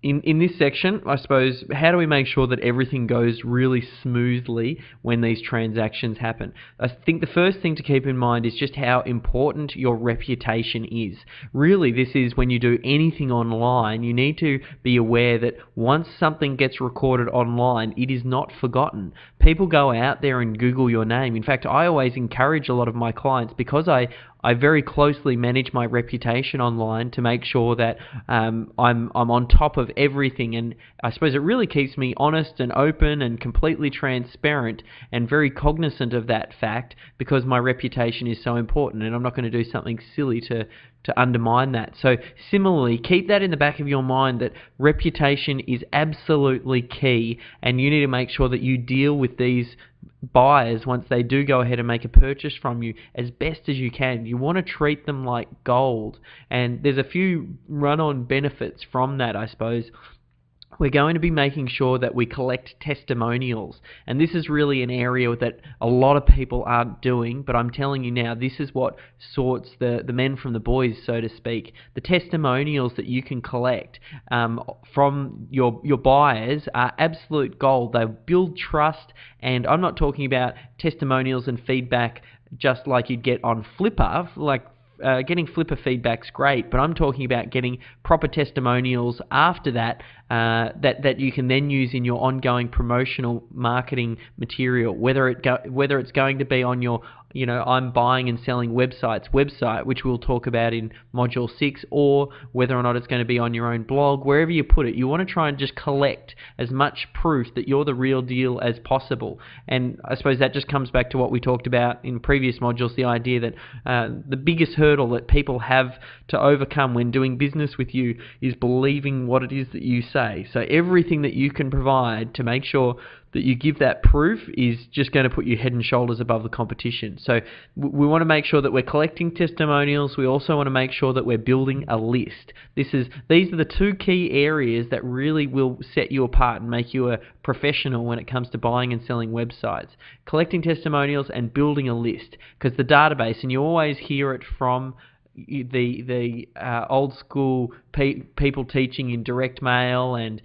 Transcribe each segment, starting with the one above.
in this section, I suppose, how do we make sure that everything goes really smoothly when these transactions happen? I think the first thing to keep in mind is just how important your reputation is. Really, this is when you do anything online, you need to be aware that once something gets recorded online, it is not forgotten. People go out there and Google your name. In fact, I always encourage a lot of my clients, because I very closely manage my reputation online to make sure that I'm on top of everything, and I suppose it really keeps me honest and open and completely transparent and very cognizant of that fact, because my reputation is so important and I'm not going to do something silly to undermine that. So similarly, keep that in the back of your mind, that reputation is absolutely key, and you need to make sure that you deal with these buyers once they do go ahead and make a purchase from you as best as you can. You want to treat them like gold, and there's a few run-on benefits from that, I suppose. We're going to be making sure that we collect testimonials, and this is really an area that a lot of people aren't doing, but I'm telling you now, this is what sorts the men from the boys, so to speak. The testimonials that you can collect from your buyers are absolute gold. They build trust, and I'm not talking about testimonials and feedback just like you'd get on Flippa, getting Flippa feedback's great, but I'm talking about getting proper testimonials after that, that you can then use in your ongoing promotional marketing material, whether it's going to be on your I'm buying and selling website, which we'll talk about in Module 6, or whether or not it's going to be on your own blog, wherever you put it. You want to try and just collect as much proof that you're the real deal as possible. And I suppose that just comes back to what we talked about in previous modules, the idea that the biggest hurdle that people have to overcome when doing business with you is believing what it is that you say. So everything that you can provide to make sure that you give that proof is just going to put you head and shoulders above the competition. So we want to make sure that we're collecting testimonials. We also want to make sure that we're building a list. These are the two key areas that really will set you apart and make you a professional when it comes to buying and selling websites. Collecting testimonials and building a list, because the database, and you always hear it from the old school people teaching in direct mail and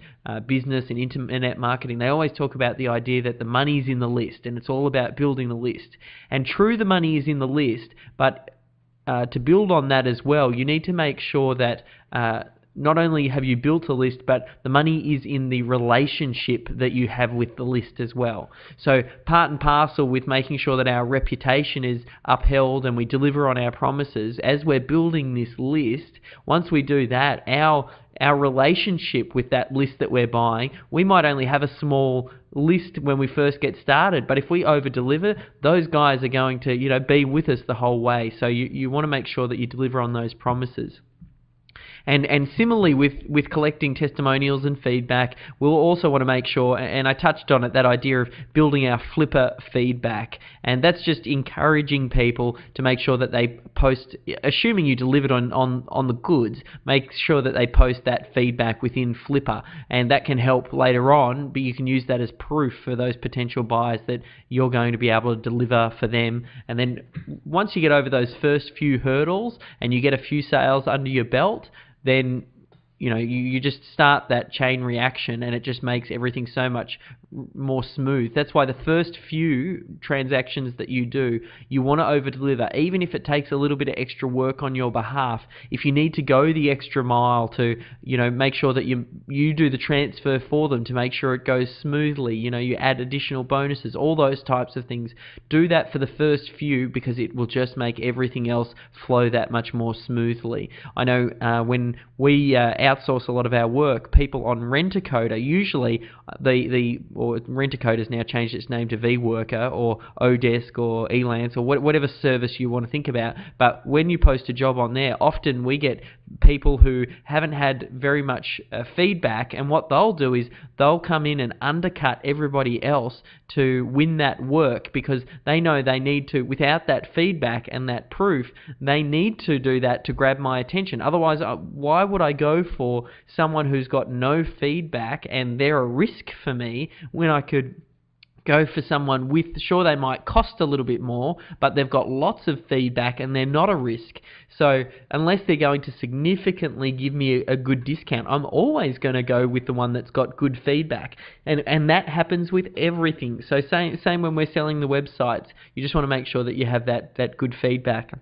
business and internet marketing, they always talk about the idea that the money's in the list, and it's all about building the list. And true, the money is in the list, but to build on that as well, you need to make sure that not only have you built a list, but the money is in the relationship that you have with the list as well. So part and parcel with making sure that our reputation is upheld and we deliver on our promises, as we're building this list, once we do that, our relationship with that list that we're buying, we might only have a small list when we first get started, but if we over-deliver, those guys are going to be with us the whole way. So you want to make sure that you deliver on those promises. And similarly with collecting testimonials and feedback, we'll also want to make sure, and I touched on it, that idea of building our Flippa feedback, and that's just encouraging people to make sure that they post, assuming you delivered on the goods, make sure that they post that feedback within Flippa, and that can help later on, but you can use that as proof for those potential buyers that you're going to be able to deliver for them. And then once you get over those first few hurdles and you get a few sales under your belt, then you just start that chain reaction, and it just makes everything so much more smooth. That's why the first few transactions that you do, you want to over-deliver, even if it takes a little bit of extra work on your behalf. If you need to go the extra mile to, make sure that you do the transfer for them to make sure it goes smoothly, you add additional bonuses, all those types of things. Do that for the first few, because it will just make everything else flow that much more smoothly. I know when we outsource a lot of our work, people on Rent-A-Coder, usually or Rent-A-Coder has now changed its name to vWorker or Odesk or Elance or whatever service you want to think about. But when you post a job on there, often we get people who haven't had very much feedback, and what they'll do is they'll come in and undercut everybody else to win that work, because they know they need to, without that feedback and that proof, they need to do that to grab my attention. Otherwise, why would I go for someone who's got no feedback and they're a risk for me when I could go for someone with, sure, they might cost a little bit more, but they've got lots of feedback and they're not a risk. So unless they're going to significantly give me a good discount, I'm always going to go with the one that's got good feedback. And that happens with everything. So same when we're selling the websites, you just want to make sure that you have that good feedback.